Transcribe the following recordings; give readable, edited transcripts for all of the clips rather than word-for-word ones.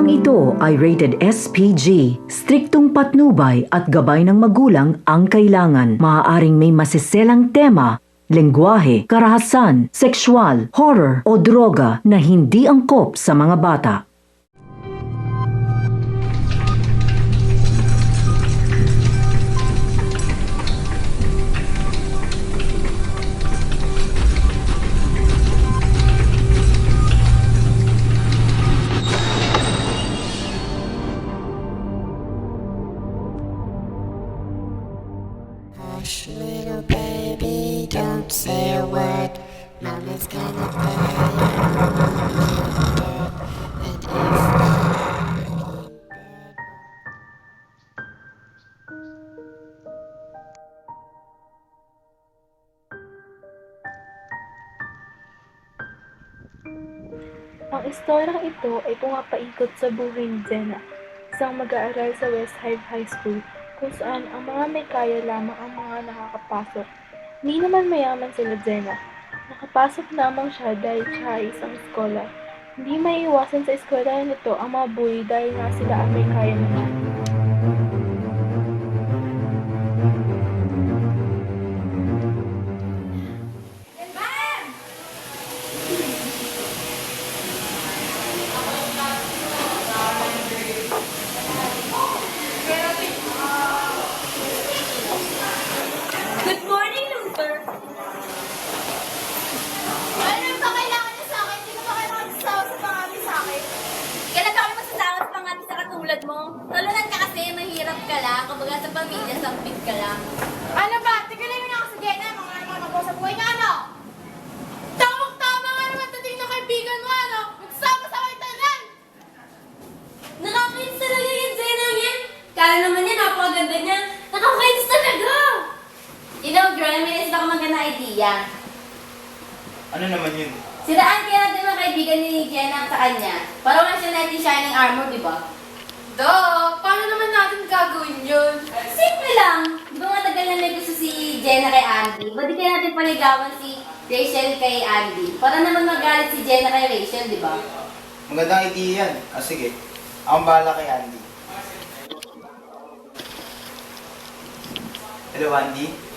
Programang ito ay rated SPG. Striktong patnubay at gabay ng magulang ang kailangan. Maaaring may masiselang tema, lengguwahe, karahasan, sexual, horror o droga na hindi angkop sa mga bata. Hush, little baby, don't say a word. Mama's gonna tell you. And Ang istoryang ito ay pumapaikot sa buhay ni Jenna, isang mag-aaral sa West Hive High School kung saan ang mga may kaya lamang ang mga nakakapasok. Hindi naman mayaman sila Jenna. Nakapasok lamang siya dahil siya ay isang scholar. Hindi maiiwasan sa eskwelahan nito ang mga bully dahil nga sila ang may kaya naman. Good morning, Luther! Ano ba kailangan niyo sa akin? Hindi ko ba kayo magsasawa sa pangami sa akin? Kailan ba kayo magsasawa sa pangami sa katulad mo? Tulunan ka kasi, mahirap ka lang. Kumbaga sa pamilya, sampit ka lang. Ano ba? Tigalin mo na ako sa Jenna. Mga ano sa buhay ka, ano? Tamang-tama nga naman tating na kaibigan mo, ano? Magsama sa akin tanan! Nakakainis talaga yung Jenna yan. Kala naman niya, napakaganda niya. Nakakainis talaga! You know, girl, may isa akong maganda idea. Ano naman yun? Siraan kaya natin mga kaibigan ni Jenna sa kanya. Para wala siya natin shining armor, di ba? Paano naman natin gagawin yun? Simple lang. Di ba matagal na may gusto si Jenna kay Andy? Ba't di kaya natin paligawan si Rachel kay Andy? Para naman magalit si Jenna kay Rachel, di ba? Magandang idea yan. Sige, akong bahala kay Andy. Hello, Andy?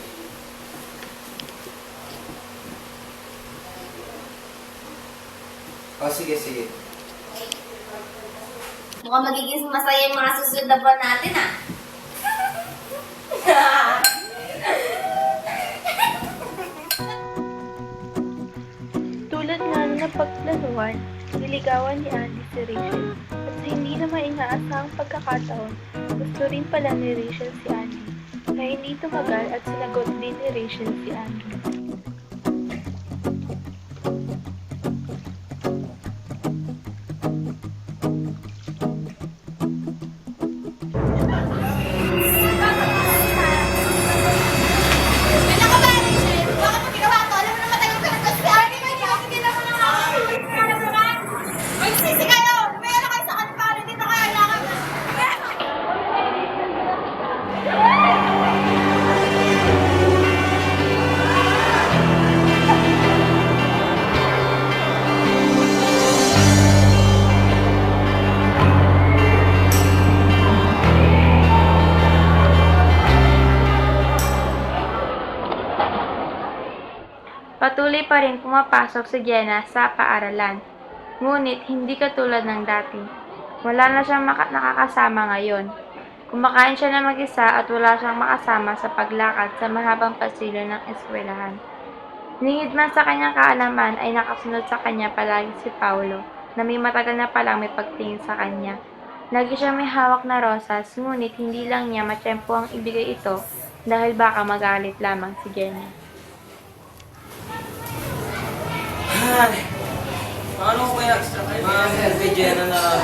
Sige. Mukhang magiging masaya yung mga susunod na buwan natin, ah. Tulad nga ng napagplanuhan, niligawan ni Andy si Rachel at sa hindi naman inaasahang pagkakataon, gusto rin pala ni Rachel si Andy. Kaya hindi tumagal at sinagot din ni Rachel si Andy. Ano ka ba, Rachel? Bakit mo ginawa to? Alam mo na matagal ka na si Arnie, may ginagawa mo ng mga alam mo naman? Magsisi kayo! May ano kayo sa kanila, dito kayo kailangan na. Patuloy pa rin pumapasok si Jenna sa paaralan. Ngunit hindi katulad ng dati. Wala na siyang nakakasama ngayon. Kumakain siya na mag-isa at wala siyang makasama sa paglakad sa mahabang pasilyo ng eskwelahan. Lingid man sa kanyang kaalaman ay nakasunod sa kanya palagi si Paulo, na may matagal na palang may pagtingin sa kanya. Lagi siyang may hawak na rosas, ngunit hindi lang niya matiyempo ang ibigay ito dahil baka magalit lamang si Jenna. Ay, paano ko kaya kay Jenna na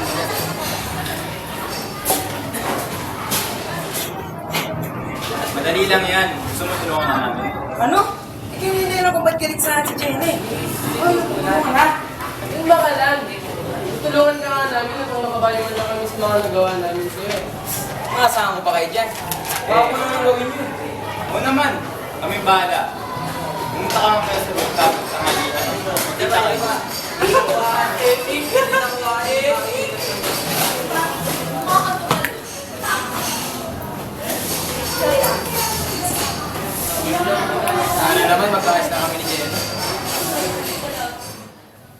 Madali lang yan. Gusto mo tulungan na namin. ano? Ikaw hindi na kung ba't galit sa si Jenna eh. Tulungan ka? Yung baka lang, tulungan ka nga namin na kung makabayan lang kami sa mga nagawa namin sa'yo. Maasahan ko pa kayo dyan. Baka ko naman gawin yun. Oo naman. Kami bahala. Pumunta ka mga sa loob tapos sa halihan. Kita kayo. naman, magkaayos na kami ni Jenna.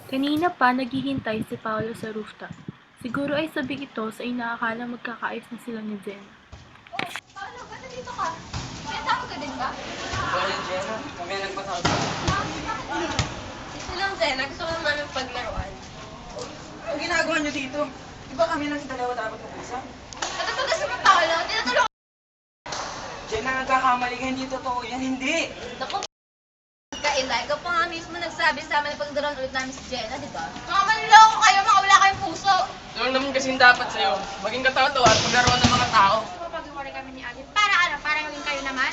Kanina pa naghihintay si Paolo sa rooftop. Siguro ay sabi ito sa inaakala magkakaayos na sila ni Jenna. Paano? Ba't nandito ka? May tawag ka din ba? Sorry, Jenna. Kami nagpasakot. Ito lang, Jenna. Gusto ko naman yung paglaruan. Ang ginagawa niyo dito? Di ba kami lang sa dalawa dapat mag-usap? At ito gusto mo, Paolo? Tinutulungan. Jenna, nagkakamali ka. Hindi totoo yan. Hindi. Naku, Kaila, ikaw pa nga mismo nagsabi sa amin na pagdaroon ulit namin si Jenna, di ba? Mga manloko kayo, mga wala kayong puso. Ito lang naman kasing dapat sa'yo. Maging katawa-tawa at paglaruan ng mga tao. Papag-worry kami ni Abby. Para ano? Para maging kayo naman?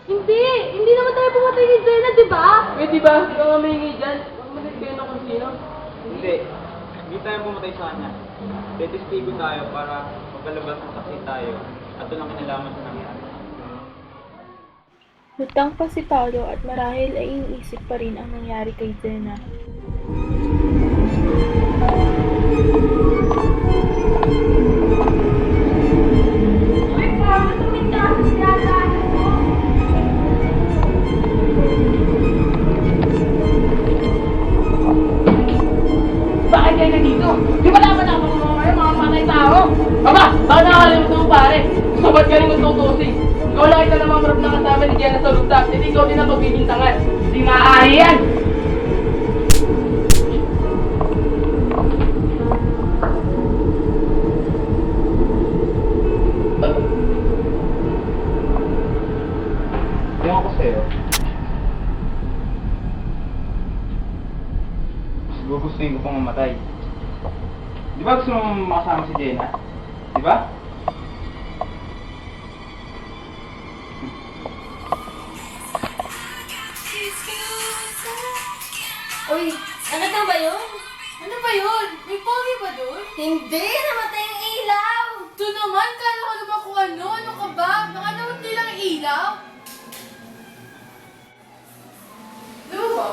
Hindi! Hindi naman tayo pumatay ni Jenna, di ba? Eh, di ba? Hindi ka mamingi dyan. Huwag mo nagkain kung sino. Hindi. Hindi tayo pumatay sa kanya. Testigo tayo para magkalabas ng saksi tayo at walang kinalaman sa nangyari. Lutang pa si Paolo at marahil ay iniisip pa rin ang nangyari kay Jenna. Bakit kayo nandito? Di ba naman ako mga matay tao? Aba, baka nakakalimutan mo pare. Gusto ba't galing mo tutusin? Ikaw lang ito namang marap na kasama ni Jenna sa rooftop. Hindi ikaw din ang pagbibintangan. Hindi maaari yan! Ewan ko sa'yo. Gugustuhin ko pang mamatay. Di ba gusto mo makasama si Jenna? Di ba? Uy, nakita ba yun? Ano ba yun? May pogi ba dun? Hindi, namatay ang ilaw! Ito naman, kala ko naman kung ano. Ano ka ba? Baka naman lang ilaw. Ano ba?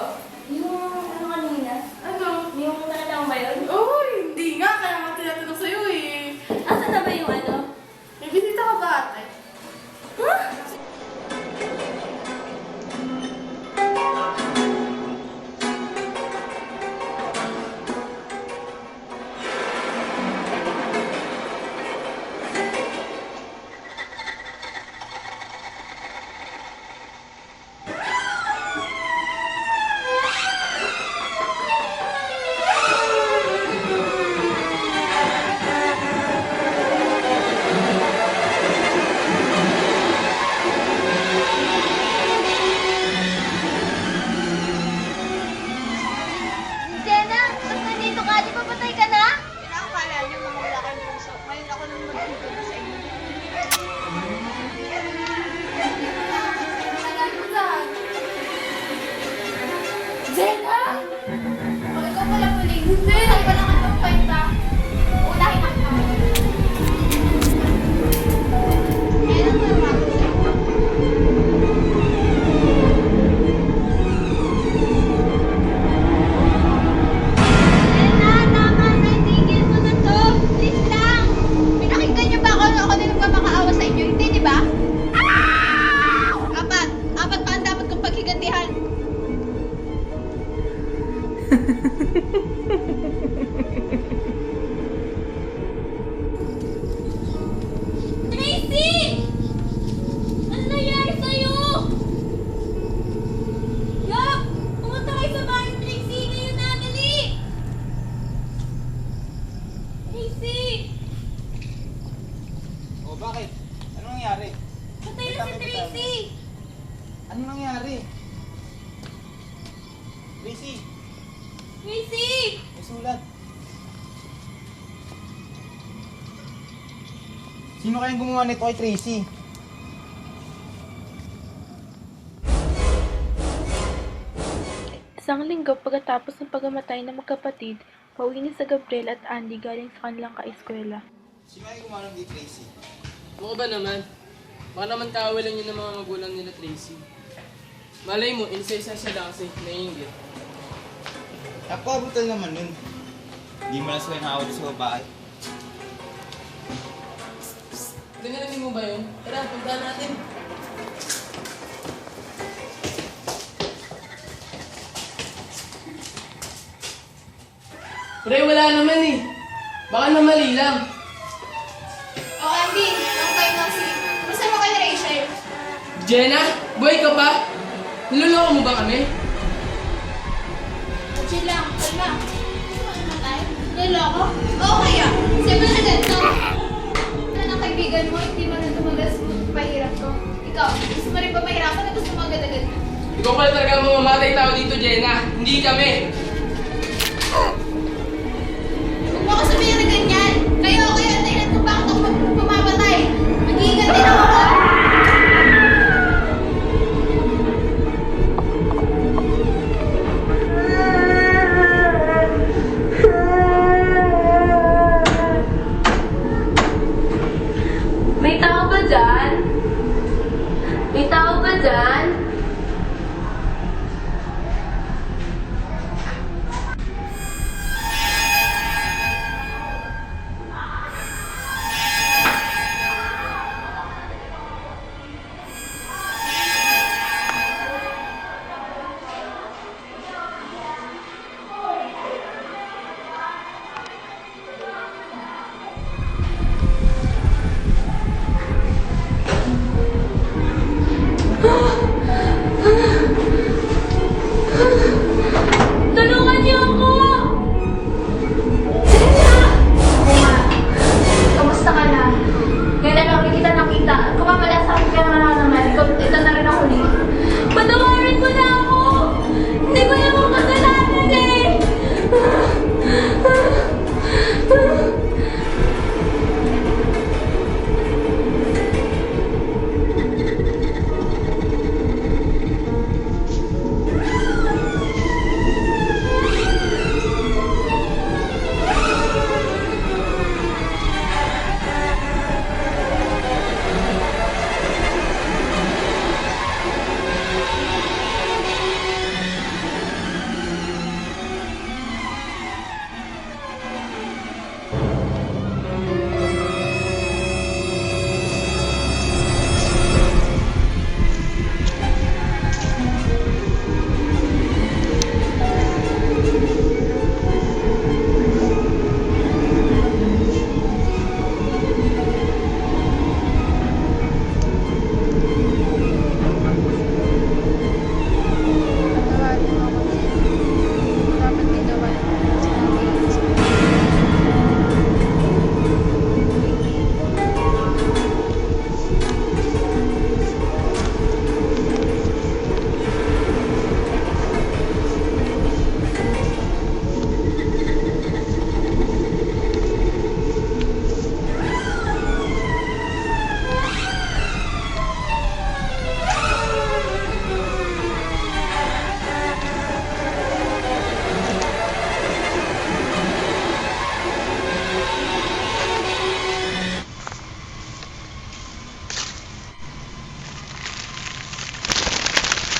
Yung ano kanina? Ano? Yung nakita mo ba yun? Oh, hindi nga. Kaya nga tinatanong sa'yo eh. Asan na ba yung ano? May bisita ka ba ate? Huh? Jenna, ba't nandito ka? Di ba patay ka na? Pinakakala niyo mga wala kayong puso. Ngayon ako nang magtuturo sa inyo. Jenna! O, ikaw pala muli. Hindi, ako pala ka ng kwenta. Ulahin ako. Kaya lang nararamdaman sa inyo. Jenna, tama na. Tigil mo na to. Please lang. Pinakinggan niyo ba ako din nagmamakaawa sa inyo? Hindi, di ba? Apat. Apat pa ang dapat kong paghigantihan. Tracy! Ano nangyari sa'yo? Yup! Pumunta kayo sa bahay ni Tracy! Ngayon na, dali! Tracy! O bakit? Ano nangyari? Patay na si Tracy! Ano nangyari? Tracy, Tracy! may sulat. Sino kayang gumawa nito kay Tracy? Isang linggo pagkatapos ng pagamatay ng magkapatid, pauwi ni sa Gabriel at Andy galing sa kanilang kaeskwela. Sino ay kumarang di Tracy? Ano ka ba naman? Baka naman kawalan yun ng mga magulang nila Tracy. Malay mo, inisa-isa sila kasi naiingit. Napakabutal naman nun. Hindi mo lang sila nakawala sa babae. Narinig mo ba yun? Tara, punta natin. Pre, wala naman eh. Baka na mali lang. Oh, Andy, long time no see. Kumusta mo kay Rachel? Jenna, boy ka pa? Niloloko mo ba kami? Chill lang, kalma. Ano na tayo? Niloko? Oo kaya. Siyempre na ganito. Ano ng kaibigan mo, hindi mo na tumagas pahirap ko. Ikaw, gusto mo rin ba mahirapan o gusto mo agad-agad? Ikaw pala talaga mamamatay tao dito, Jenna. Hindi kami. Huwag mo ako sabihin na ganyan. Kayo ang dahilan kung bakit ako pumamatay. Mag-iingat din ako. May tao ba dyan? May tao ba dyan? Tulungan niyo ako! Kamusta ka na? Ngayon na lang ulit kita nakita. Kung mamalasakin ka na naman, ito na rin ako ulit. Patawarin mo na ako! Hindi ko naman kasalanan eh!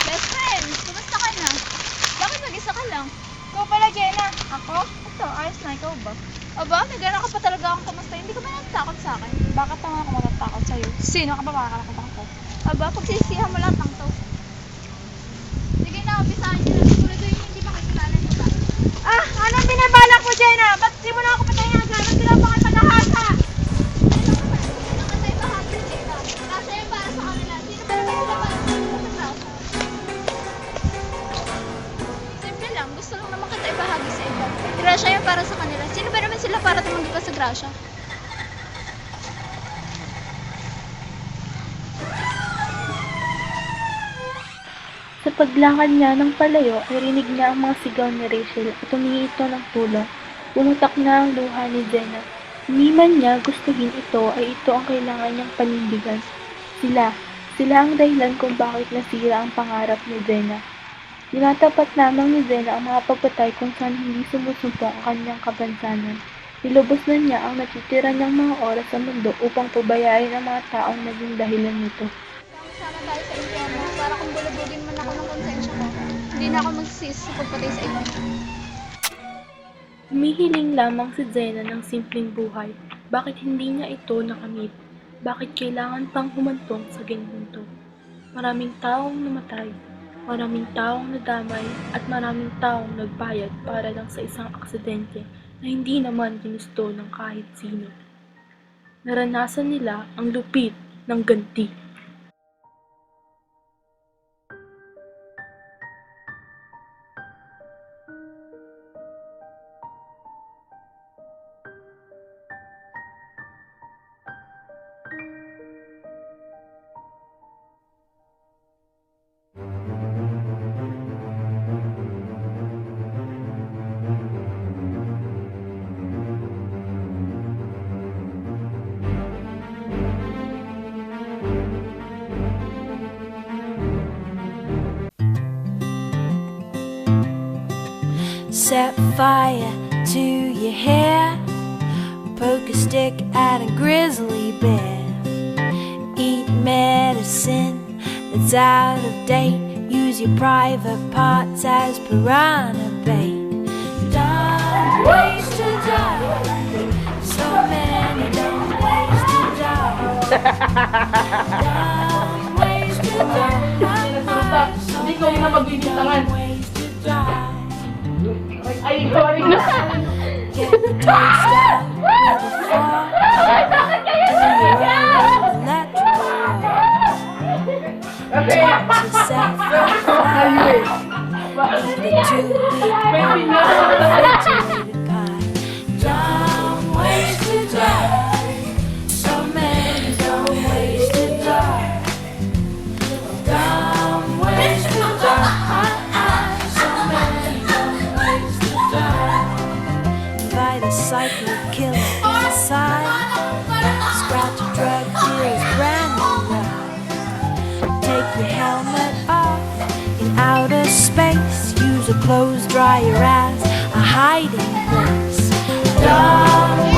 Best friend, kumusta ka na? Bakit mag-isa ka lang? Ikaw pala, Jenna. Ako? Ito, ayos na. Ikaw ba? Aba, nagana ka pa talaga akong kamusta. Hindi ka ba natatakot sa akin? Bakit naman ako matatakot sa'yo? Sino ka ba makakalakutan ko? Aba, pagsisihan mo lahat ng to. Sige na, umpisahan niyo na. Siguraduhin yung hindi makikilala niyo ba? Ah, anong binabalak mo, Jenna? Ba't di mo na ako patayin agad? Ba't di lang pa kayo paghahasa? Sino ka tayo bahagi, Jenna? Kasi yung para sa kanila. Sino ba naman sila para sa kanila? Simple lang, gusto lang naman kita ibahagi sa iba. Grasya yan para sa kanila. Sino ba naman sila para tumanggi ka sa grasya? Sa paglakad niya ng palayo ay rinig niya ang mga sigaw ni Rachel at humingi ito ng tulong. Bumutak na ang luha ni Jenna. Hindi man niya gustuhin ito ay ito ang kailangan niyang panindigan. Sila ang dahilan kung bakit nasira ang pangarap ni Jenna. Tinatapat lamang ni Jenna ang mga pagpatay kung saan hindi sumusumpong ang kanyang kabansanan. Nilubos na niya ang natitira niyang mga oras sa mundo upang pabayarin ang mga taong naging dahilan nito. Sama tayo sa impyerno para kung bulubugin man ako ng konsensya ko, hindi na ako magsisisi sa pagpatay sa iba. Humihiling lamang si Zena ng simpleng buhay. Bakit hindi niya ito nakamit? Bakit kailangan pang humantong sa ginto? Maraming taong namatay, maraming taong nadamay, at maraming taong nagbayad para lang sa isang aksidente na hindi naman ginusto ng kahit sino. Naranasan nila ang lupit ng ganti. Set fire to your hair, poke a stick at a grizzly bear, eat medicine that's out of date, use your private parts as piranha bait. Don't waste a dollar, so many don't waste a dollar. Don't waste a dollar, so Hindi ko na magbibintangan. don't waste a dollar. Ay, ikaw rin na. Get the toes down with a fall. Kasi, Yourself on fire. Either too weak or refrigerated pie. Don't waste a time. So many don't waste a time. Don't waste a time. So many don't waste a time. Invite a psycho killer inside. Scratch a drug dealer's brand new ride. Take your helmet off in outer space. Use a clothes dryer as a hiding place. Don't